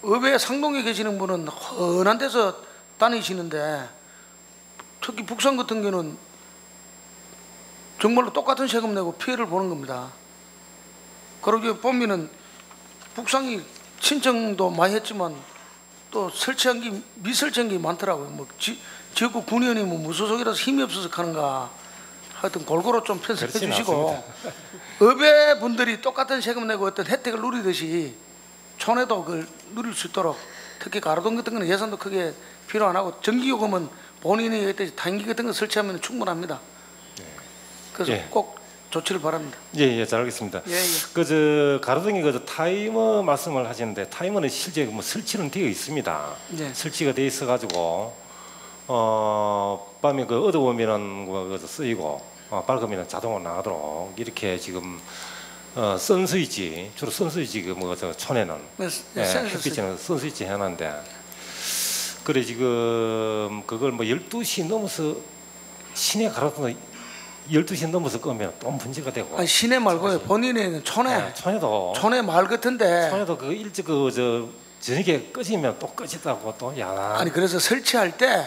업에 상동에 계시는 분은 훤한 데서 다니시는데 특히 북산 같은 경우는 정말로 똑같은 세금 내고 피해를 보는 겁니다. 그러게 보면은 북상이 신청도 많이 했지만 또 설치한 게 미설치한 게 많더라고요. 뭐 지역구 군의원이 뭐 무소속이라서 힘이 없어서 하는가 하여튼 골고루 좀 편성해 그렇지는 주시고 업의 분들이 똑같은 세금 내고 어떤 혜택을 누리듯이 촌에도 그걸 누릴 수 있도록 특히 가로등 같은 거는 예산도 크게 필요 안 하고 전기요금은 본인이 얘기했듯이 타임기 같은 거 설치하면 충분합니다. 그래서 예. 꼭 조치를 바랍니다. 예, 잘 알겠습니다. 예. 가로등이 타이머 말씀을 하시는데 타이머는 실제 뭐 설치는 되어 있습니다. 네. 설치가 되어 있어 가지고 밤에 어두우면은 쓰이고 밝으면 자동으로 나가도록 이렇게 지금 선스위치 주로 선스위치 촌에는 햇빛에는 선스위치 해놨는데 그래 지금 그걸 뭐 12시 넘어서 시내 가로등 12시 넘어서 끄면 또 문제가 되고. 아니 시내 말고요. 본인의 촌에 촌에 마을 같은데 촌에도 일찍 저녁에 꺼지면 또 꺼지다고 또 야. 아니 그래서 설치할 때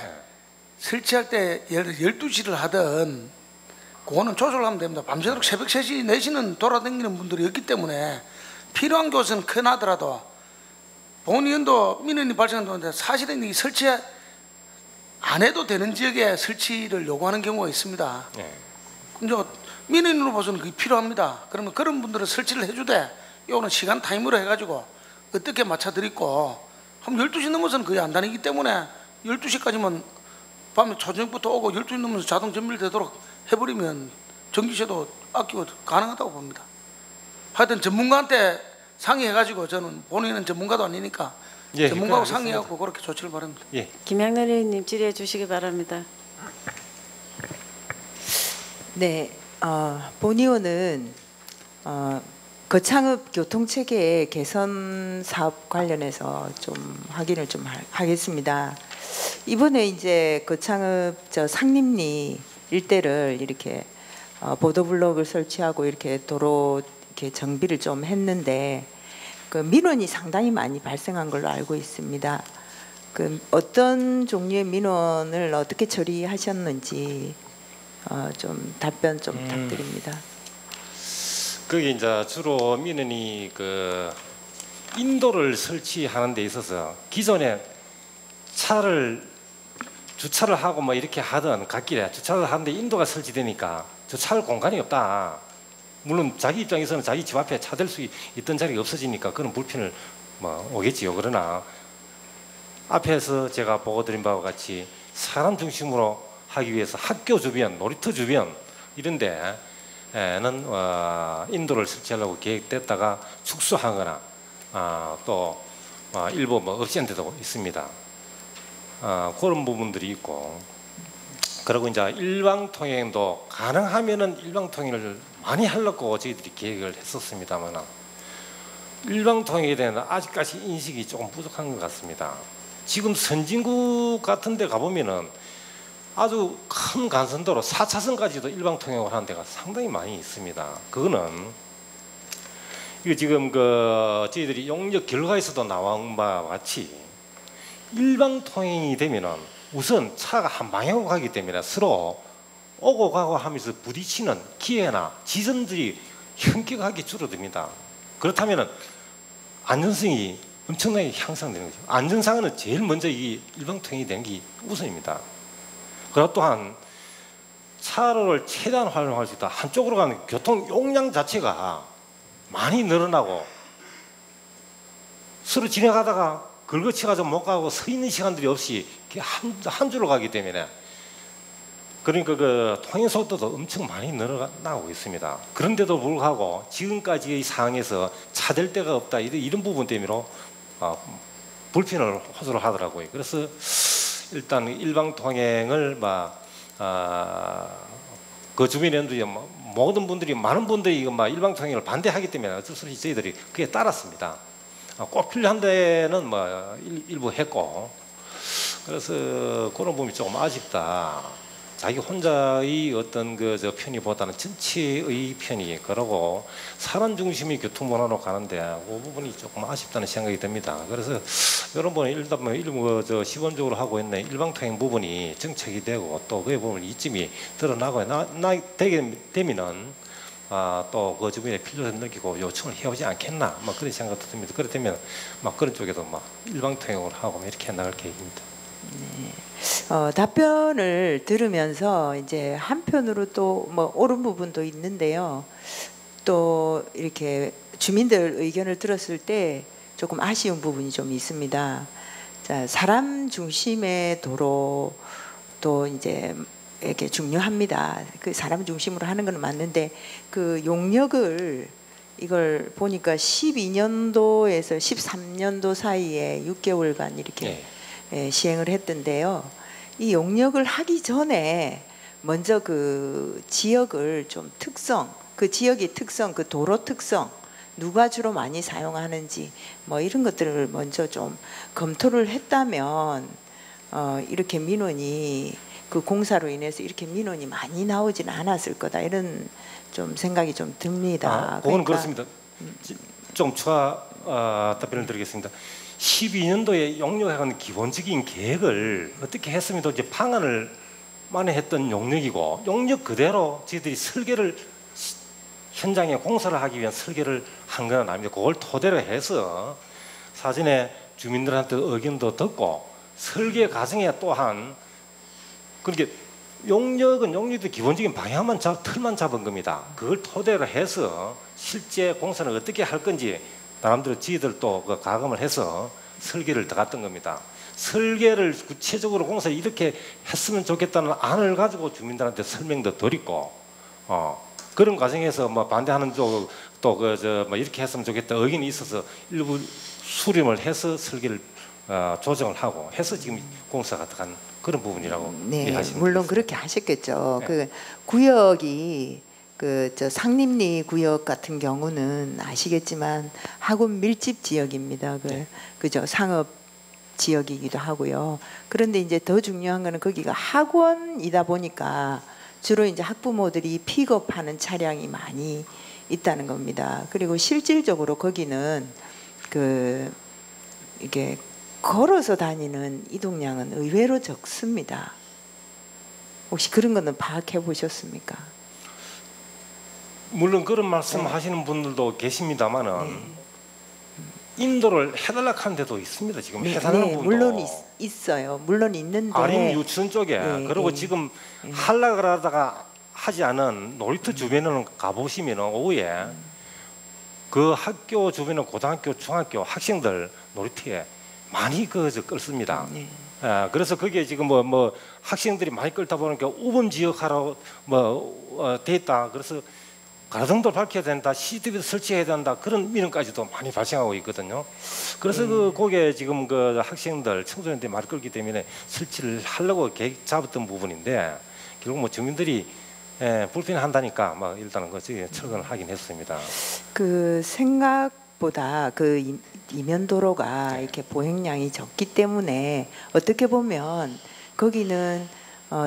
예를 들어 12시를 하든 그거는 조절하면 됩니다. 밤새도록 새벽 3시, 4시는 돌아다니는 분들이 없기 때문에 필요한 곳은 큰하더라도 본의원도 민원이 발생하는데 사실은 이 설치 안 해도 되는 지역에 설치를 요구하는 경우가 있습니다. 네. 근데 민원으로 봐서는 그게 필요합니다. 그러면 그런 분들은 설치를 해주되 이거는 시간 타임으로 해가지고 어떻게 맞춰드리고 한 12시 넘어서는 거의 안 다니기 때문에 12시까지만 밤에 초저녁부터 오고 12시 넘어서 자동 전멸되도록 해버리면 전기세도 아끼고 가능하다고 봅니다. 하여튼 전문가한테 상의해가지고 저는 본인은 전문가도 아니니까 예, 전문가하고 알겠습니다. 상의하고 그렇게 조치를 바랍니다. 예. 김양래 의원님 질의해 주시기 바랍니다. 네, 본 의원은 거창읍 교통체계 개선 사업 관련해서 좀 확인을 좀 하겠습니다. 이번에 이제 거창읍 상림리 일대를 이렇게 보도블록을 설치하고 이렇게 도로 이렇게 정비를 좀 했는데 그 민원이 상당히 많이 발생한 걸로 알고 있습니다. 그 어떤 종류의 민원을 어떻게 처리하셨는지 좀 답변 좀 부탁드립니다. 그게 이제 주로 민원이 그 인도를 설치하는 데 있어서 기존에 주차를 하고 뭐 이렇게 하던 갓길에 주차를 하는데 인도가 설치되니까 주차할 공간이 없다. 물론 자기 입장에서는 자기 집 앞에 차 댈 수 있던 자리가 없어지니까 그런 불편을 뭐 오겠지요. 그러나 앞에서 제가 보고드린 바와 같이 사람 중심으로 하기 위해서 학교 주변, 놀이터 주변 이런 데는 인도를 설치하려고 계획됐다가 축소하거나 또 일부 뭐 없앤 데도 있습니다. 그런 부분들이 있고, 그리고 이제 일방통행도 가능하면은 일방통행을 많이 하려고 저희들이 계획을 했었습니다만 일방통행에 대한 아직까지 인식이 조금 부족한 것 같습니다. 지금 선진국 같은 데 가보면은 아주 큰 간선도로 4차선까지도 일방통행을 하는 데가 상당히 많이 있습니다. 그거는 이거 지금 그 저희들이 용역 결과에서도 나온 바와 같이 일방통행이 되면은 우선 차가 한 방향으로 가기 때문에 서로 오고 가고 하면서 부딪히는 기회나 지점들이 현격하게 줄어듭니다. 그렇다면은 안전성이 엄청나게 향상되는 거죠. 안전상은 제일 먼저 이 일방통행이 되는 게 우선입니다. 그리고 또한 차로를 최대한 활용할 수 있다. 한쪽으로 가는 교통 용량 자체가 많이 늘어나고 서로 지나가다가 긁어치가지고 못 가고 서 있는 시간들이 없이 한 줄로 가기 때문에 그러니까 그 통행 속도도 엄청 많이 늘어나고 있습니다. 그런데도 불구하고 지금까지의 상황에서 차 댈 데가 없다 이런 부분 때문에 불편을 호소를 하더라고요. 그래서 일단 일방 통행을 그 주민들이 모든 분들이 많은 분들이 이거 일방 통행을 반대하기 때문에 어쩔 수 없이 저희들이 그에 따랐습니다. 꼭 필요한 데는 일부 했고, 그래서 그런 부분이 조금 아쉽다. 자기 혼자의 어떤 저 편의보다는 전체의 편의, 그러고 사람 중심의 교통문화로 가는데 그 부분이 조금 아쉽다는 생각이 듭니다. 그래서 이런 부분은 일단 일부 시범적으로 하고 있는 일방통행 부분이 정책이 되고 또 그의 부분 이점이 드러나고 되게 되면은 또 그 주민의 필요성을 느끼고 요청을 해오지 않겠나 그런 생각도 듭니다. 그렇다면 그런 쪽에도 일방통행으로 하고 이렇게 나갈 계획입니다. 네. 답변을 들으면서 이제 한편으로 또 옳은 부분도 있는데요. 또 이렇게 주민들 의견을 들었을 때 조금 아쉬운 부분이 좀 있습니다. 자, 사람 중심의 도로 또 이제 이렇게 중요합니다. 그 사람 중심으로 하는 건 맞는데 그 용역을 이걸 보니까 12년도에서 13년도 사이에 6개월간 이렇게 시행을 했던데요. 이 용역을 하기 전에 먼저 그 지역을 좀 특성, 그 지역의 특성, 그 도로 특성, 누가 주로 많이 사용하는지 이런 것들을 먼저 좀 검토를 했다면 이렇게 민원이 그 공사로 인해서 이렇게 민원이 많이 나오지는 않았을 거다 이런 좀 생각이 좀 듭니다. 그건 그렇습니다. 좀 추가 답변을 드리겠습니다. 12년도에 용역하는 기본적인 계획을 어떻게 했으면 이제 방안을 만회했던 용역이고 용역 그대로 저희들이 설계를 현장에 공사를 하기 위한 설계를 한 건 아닙니다. 그걸 토대로 해서 사전에 주민들한테 의견도 듣고 설계 과정에 또한 그렇게 용역은 용역도 기본적인 방향만 틀만 잡은 겁니다. 그걸 토대로 해서 실제 공사는 어떻게 할 건지 나름대로 저희들 또 그 가감을 해서 설계를 들어갔던 겁니다. 설계를 구체적으로 공사 이렇게 했으면 좋겠다는 안을 가지고 주민들한테 설명도 드리고 그런 과정에서 반대하는 쪽 또 이렇게 했으면 좋겠다 의견이 있어서 일부 수렴을 해서 설계를 조정을 하고 해서 지금 공사가 들어간 그런 부분이라고 네, 이해하시면 물론 되겠습니다. 그렇게 하셨겠죠. 네. 그 구역이 그 저 상림리 구역 같은 경우는 아시겠지만 학원 밀집 지역입니다. 그죠? 상업 지역이기도 하고요. 그런데 이제 더 중요한 거는 거기가 학원이다 보니까 주로 이제 학부모들이 픽업하는 차량이 많이 있다는 겁니다. 그리고 실질적으로 거기는 그 이게 걸어서 다니는 이동량은 의외로 적습니다. 혹시 그런 거는 파악해 보셨습니까? 물론 그런 말씀하시는 분들도 계십니다만은 인도를 해달라 하는 데도 있습니다. 지금 해달라는 분도 물론 있어요. 물론 있는데 아림 유치원 쪽에 그리고 지금 하려고 하다가 하지 않은 놀이터 주변에는 가보시면 오후에 그 학교 주변에 고등학교, 중학교 학생들 놀이터에 많이 끌습니다. 그래서 그게 지금 뭐 학생들이 많이 끌다 보니까 우범 지역하라고 돼 있다. 그래서 가로등도 밝혀야 된다, CCTV 설치해야 된다 그런 민원까지도 많이 발생하고 있거든요. 그래서 거기에 지금 그 학생들, 청소년들이 많이 끌기 때문에 설치를 하려고 계획 잡았던 부분인데 결국 뭐 주민들이 불편한다니까 막 일단은 철거를 하긴 했습니다. 그 생각보다 그 이면도로가 이렇게 보행량이 적기 때문에 어떻게 보면 거기는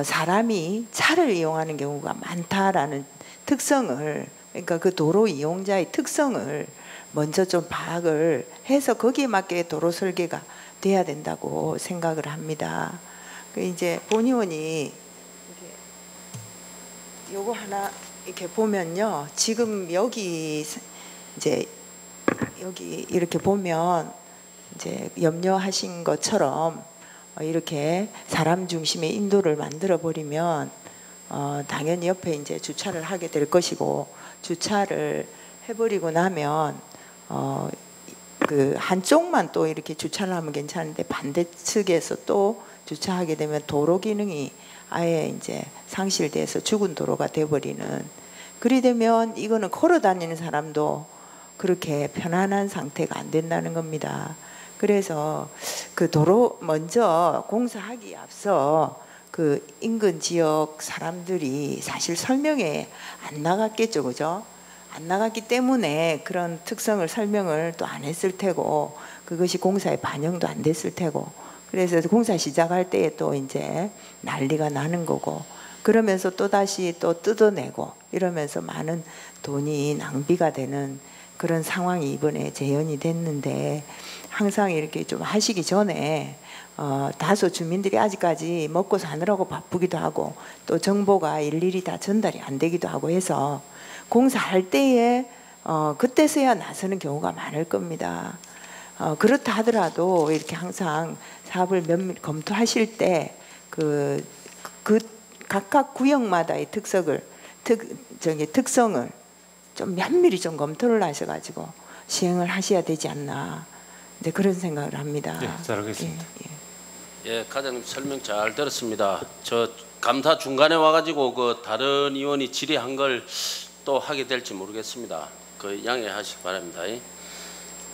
사람이 차를 이용하는 경우가 많다라는 특성을, 그러니까 그 도로 이용자의 특성을 먼저 좀 파악을 해서 거기에 맞게 도로 설계가 돼야 된다고 생각을 합니다. 그 이제 본 의원이 요거 하나 이렇게 보면요, 지금 여기 이제 여기 이렇게 보면 이제 염려하신 것처럼 이렇게 사람 중심의 인도를 만들어 버리면 당연히 옆에 이제 주차를 하게 될 것이고, 주차를 해버리고 나면 그 한쪽만 또 이렇게 주차를 하면 괜찮은데 반대측에서 또 주차하게 되면 도로 기능이 아예 이제 상실돼서 죽은 도로가 돼버리는, 그리 되면 이거는 걸어 다니는 사람도 그렇게 편안한 상태가 안 된다는 겁니다. 그래서 그 도로 먼저 공사하기에 앞서 그 인근 지역 사람들이 사실 설명에 안 나갔겠죠, 그죠? 안 나갔기 때문에 그런 특성을 설명을 또 안 했을 테고, 그것이 공사에 반영도 안 됐을 테고, 그래서 공사 시작할 때에 또 이제 난리가 나는 거고, 그러면서 또 다시 또 뜯어내고 이러면서 많은 돈이 낭비가 되는 그런 상황이 이번에 재현이 됐는데, 항상 이렇게 좀 하시기 전에 다소 주민들이 아직까지 먹고 사느라고 바쁘기도 하고 또 정보가 일일이 다 전달이 안 되기도 하고 해서 공사할 때에 그때서야 나서는 경우가 많을 겁니다. 그렇다 하더라도 이렇게 항상 사업을 면밀히 검토하실 때 그 각각 구역마다의 특성을 좀 면밀히 좀 검토를 하셔가지고 시행을 하셔야 되지 않나, 네, 그런 생각을 합니다. 네, 잘 알겠습니다. 예, 과장님 설명 잘 들었습니다. 저 감사 중간에 와가지고 그 다른 의원이 질의한 걸 또 하게 될지 모르겠습니다. 그 양해하시기 바랍니다.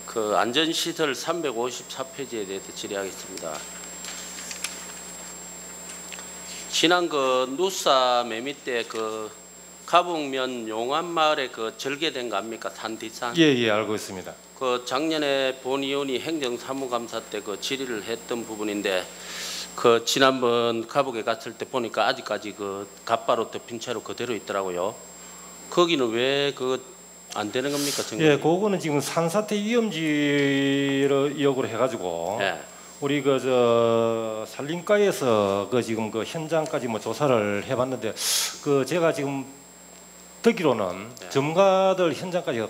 그 안전시설 354페이지에 대해서 질의하겠습니다. 지난 그 누사 매미 때 그 가북면 용안마을에 그 절개된 거 압니까? 산 뒷산? 예, 알고 있습니다. 그 작년에 본 의원이 행정사무감사 때 그 질의를 했던 부분인데, 그 지난번 가북에 갔을 때 보니까 아직까지 그 갓바로 덮인 채로 그대로 있더라고요. 거기는 왜 그 안 되는 겁니까? 예, 그거는 지금 산사태 위험지를 이역으로 해가지고 우리 그 산림과에서 그 지금 그 현장까지 뭐 조사를 해봤는데, 그 제가 지금 듣기로는 전문가들 현장까지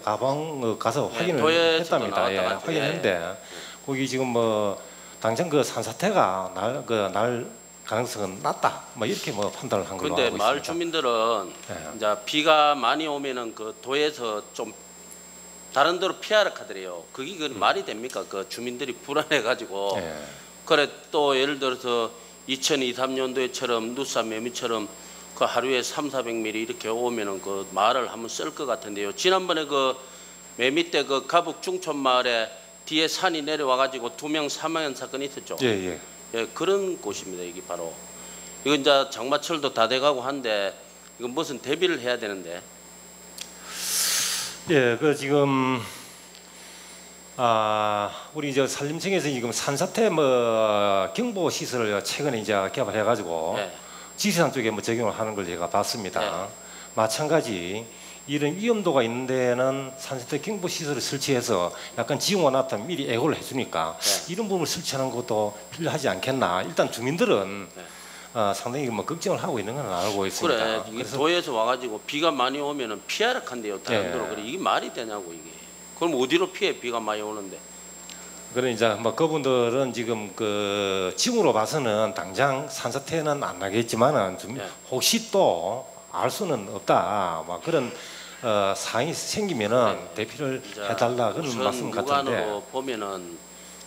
가서 확인을 했답니다. 예, 확인했는데 거기 지금 뭐 당장 그 산사태가 날 가능성은 낮다, 뭐 이렇게 뭐 판단을 한 걸로 알고 있습니다. 그런데 마을 주민들은 이제 비가 많이 오면은 그 도에서 좀 다른 데로 피하라 하더래요. 그게 그 말이 됩니까? 그 주민들이 불안해 가지고. 그래 또 예를 들어서 2023년도에처럼 누사 매미처럼 그 하루에 300~400mm 이렇게 오면은 그 말을 한번 쓸 것 같은데요. 지난번에 그 매미 때 그 가북 중촌 마을에 뒤에 산이 내려와 가지고 2명 사망한 사건이 있었죠. 예, 그런 곳입니다. 이게 바로 이거 이제 장마철도 다 돼가고 한데 이거 무슨 대비를 해야 되는데 예, 그 지금 우리 저 산림청에서 지금 산사태 뭐 경보 시설을 최근에 이제 개발해가지고 네. 지리산 쪽에 뭐 적용을 하는 걸 제가 봤습니다. 네. 마찬가지 이런 위험도가 있는 데는 산사태 경보 시설을 설치해서 약간 지형과 나타나 미리 예고를 해주니까 네. 이런 부분을 설치하는 것도 필요하지 않겠나. 일단 주민들은 네. 상당히 뭐 걱정을 하고 있는 건 알고 있습니다. 그래 이게 그래서 도에서 와가지고 비가 많이 오면은 피하라 한대요 다른 데로. 예. 그래 이게 말이 되냐고 이게. 그럼 어디로 피해 비가 많이 오는데? 그래 이제 뭐 그분들은 지금 그 지금으로 봐서는 당장 산사태는 안 나겠지만은 좀 예. 혹시 또 알 수는 없다. 뭐 그런 상황이 생기면은 네. 대피를 이제 해달라 그런 우선 말씀 같은데. 육안으로 보면은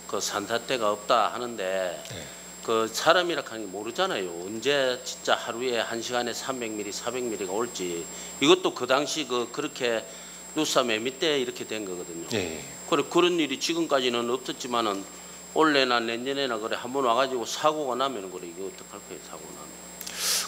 그 산사태가 없다 하는데 네. 그 사람이라 하는 게 모르잖아요. 언제 진짜 하루에 1시간에 300mm, 400mm가 올지. 이것도 그 당시 그렇게 누사매 밑에 이렇게 된 거거든요. 예. 그래 그런 일이 지금까지는 없었지만은 올해나 내년에나 그래 한번 와가지고 사고가 나면 그래 이거 어떡할 거예요 사고 나면.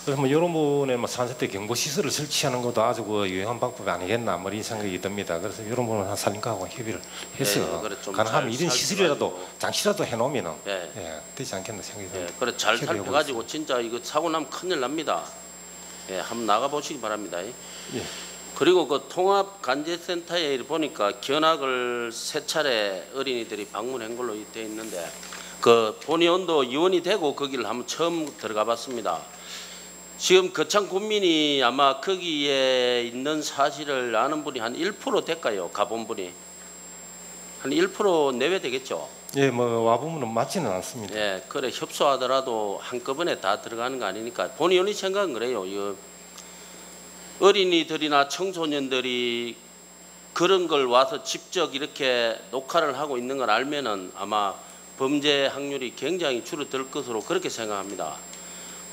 그래서 뭐 여러 분의 뭐 산사태 경보 시설을 설치하는 것도 아주 그 유용한 방법이 아니겠나 뭐 이런 생각이 듭니다. 그래서 여러 분은 한 산림과하고 협의를 해서 네, 그래 좀 가능하면 잘 이런 시설이라도 살펴가지고. 장치라도 해놓으면은 예. 예, 되지 않겠나 생각이 예, 듭니다. 그래 잘 협의해보고 살펴가지고 진짜 이거 사고 나면 큰일 납니다. 예, 한번 나가 보시기 바랍니다. 예. 그리고 그 통합간제센터에 보니까 견학을 3차례 어린이들이 방문한 걸로 돼 있는데 그 본의원도 의원이 되고 거기를 한번 처음 들어가 봤습니다. 지금 거창 군민이 아마 거기에 있는 사실을 아는 분이 한 1% 될까요? 가본 분이 한 1% 내외 되겠죠. 예, 뭐 와보면 맞지는 않습니다. 예, 그래 협소하더라도 한꺼번에 다 들어가는 거 아니니까 본의원이 생각은 그래요. 이거 어린이들이나 청소년들이 그런 걸 와서 직접 이렇게 녹화를 하고 있는 걸 알면은 아마 범죄 확률이 굉장히 줄어들 것으로 그렇게 생각합니다.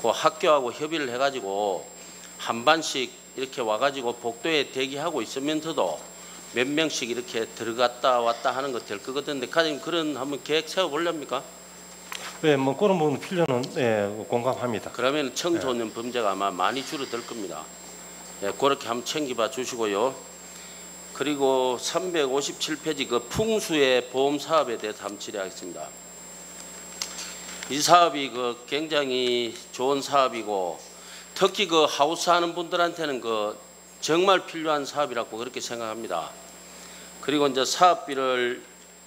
그 학교하고 협의를 해가지고 한 반씩 이렇게 와가지고 복도에 대기하고 있으면서도 몇 명씩 이렇게 들어갔다 왔다 하는 거 될 것 같은데 과장님 그런 한번 계획 세워보렵니까? 예, 뭐 그런 부분 필요는 예, 공감합니다. 그러면 청소년 범죄가 아마 많이 줄어들 겁니다. 예, 그렇게 한번 챙겨봐 주시고요. 그리고 357페이지 그 풍수의 보험 사업에 대해서 한번 질의하겠습니다. 이 사업이 그 굉장히 좋은 사업이고 특히 그 하우스 하는 분들한테는 그 정말 필요한 사업이라고 그렇게 생각합니다. 그리고 이제 사업비를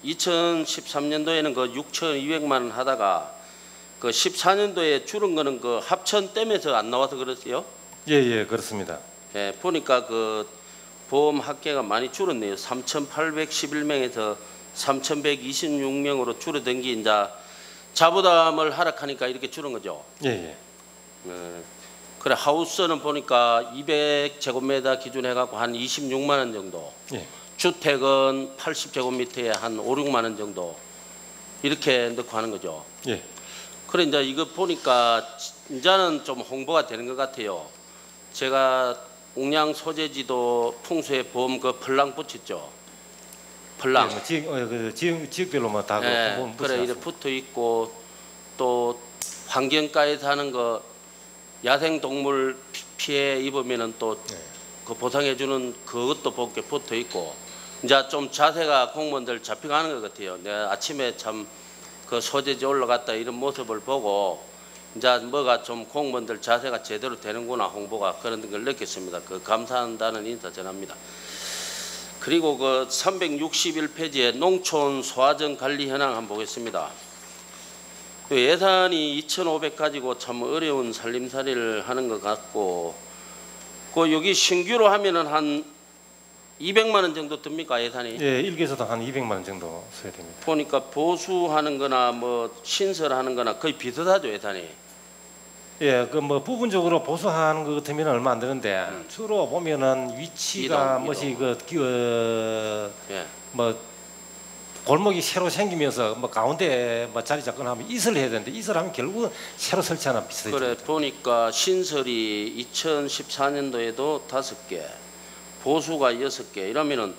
2013년도에는 그 6,200만 원 하다가 그 14년도에 줄은 거는 그 합천 댐에서 안 나와서 그러세요? 예, 예, 그렇습니다. 예, 보니까 그 보험 합계가 많이 줄었네요. 3,811명에서 3,126명으로 줄어든 게 이제 자부담을 하락하니까 이렇게 줄은 거죠. 예, 예. 그래 하우스는 보니까 200제곱미터 기준 해갖고 한 26만 원 정도. 예. 주택은 80제곱미터에 한 5, 6만 원 정도 이렇게 넣고 하는 거죠. 예. 그래 이제 이거 보니까 이제는 좀 홍보가 되는 것 같아요. 제가 옥량 소재지도 풍수의 보험 그 펄랑 붙였죠. 펄랑. 예, 뭐 지역별로 뭐 다 예, 그래 이래 붙어 있고 또 환경가에서 하는 거 야생 동물 피해 입으면은 또 그 보상해 주는 그것도 보게 붙어 있고 이제 좀 자세가 공무원들 잡혀가는 것 같아요. 내가 아침에 참 그 소재지 올라갔다 이런 모습을 보고 이제 뭐가 좀 공무원들 자세가 제대로 되는구나 홍보가 그런 걸 느꼈습니다. 그 감사한다는 인사 전합니다. 그리고 그 361페이지에 농촌 소화전 관리 현황 한번 보겠습니다. 그 예산이 2,500 가지고 참 어려운 살림살이를 하는 것 같고 그 여기 신규로 하면은 한 200만 원 정도 듭니까 예산이? 예, 일개소당 한 200만 원 정도 써야 됩니다. 보니까 보수하는 거나 뭐 신설하는 거나 거의 비슷하죠 예산이. 예, 그 뭐 부분적으로 보수하는 것 같으면 얼마 안 되는데 주로 보면은 위치가 이동. 뭐지 예. 뭐 골목이 새로 생기면서 뭐 가운데 뭐 자리 잡거나 하면 이설을 해야 되는데 이설하면 결국은 새로 설치하나 비슷해요. 그래 보니까 신설이 2014년도에도 5개, 보수가 6개 이러면은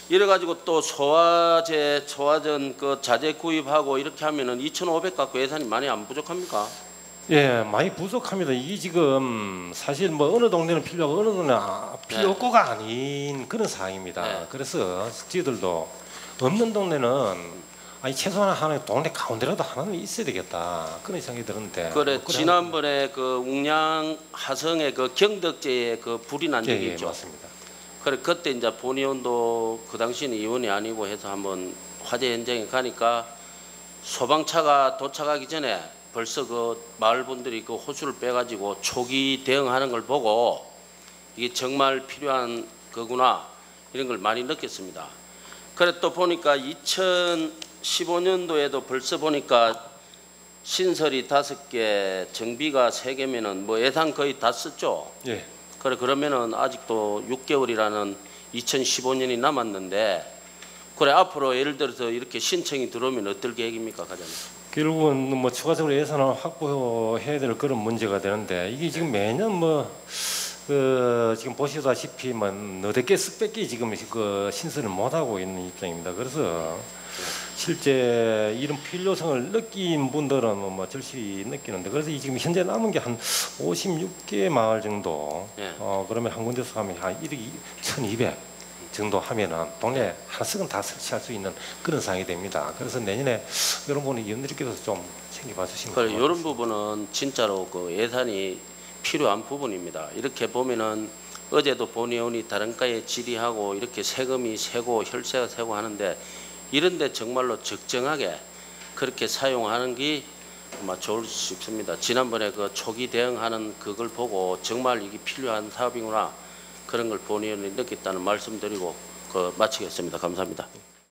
이래 가지고 또 소화전 그 자재 구입하고 이렇게 하면은 2,500 갖고 예산이 많이 안 부족합니까? 예, 많이 부족합니다. 이게 지금 사실 뭐 어느 동네는 필요하고 어느 동네는 필요 없고가 아닌 그런 상황입니다. 네. 그래서 저희들도 없는 동네는 아니 최소한 하나 동네 가운데라도 하나는 있어야 되겠다 그런 생각이 드는데. 그래 뭐 지난번에 그 웅양 하성에 그 경덕제에 그 불이 난 적이 예, 있죠. 맞습니다. 그래 그때 이제 본의원도 그 당시는 의원이 아니고 해서 한번 화재 현장에 가니까 소방차가 도착하기 전에 벌써 그 마을 분들이 그 호수를 빼가지고 초기 대응하는 걸 보고 이게 정말 필요한 거구나 이런 걸 많이 느꼈습니다. 그래 또 보니까 2015년도에도 벌써 보니까 신설이 5개, 정비가 3개면은 뭐 예산 거의 다 썼죠. 예. 그래 그러면은 아직도 6개월이라는 2015년이 남았는데 그래 앞으로 예를 들어서 이렇게 신청이 들어오면 어떨 계획입니까, 과장님? 결국은 뭐 추가적으로 예산을 확보해야 될 그런 문제가 되는데 이게 지금 매년 지금 보시다시피 뭐 너댓 개 쓱밖에 지금 그 신설을 못 하고 있는 입장입니다. 그래서 실제 이런 필요성을 느낀 분들은 뭐 절실히 느끼는데 그래서 지금 현재 남은 게 한 56개 마을 정도. 그러면 한 군데서 하면 한 1억 1,200 정도 하면은 동네 하나씩은 다 설치할 수 있는 그런 상황이 됩니다. 그래서 내년에 이런 부분은 위원들께서 좀 챙겨봐 주시면 그래 이런 부분은 진짜로 그 예산이 필요한 부분입니다. 이렇게 보면은 어제도 본의원이 다른가에 질의하고 이렇게 세금이 세고 혈세가 세고 하는데 이런데 정말로 적정하게 그렇게 사용하는 게 아마 좋을 수 있습니다. 지난번에 그 초기 대응하는 그걸 보고 정말 이게 필요한 사업이구나 그런 걸 본의원이 느꼈다는 말씀드리고 마치겠습니다. 감사합니다.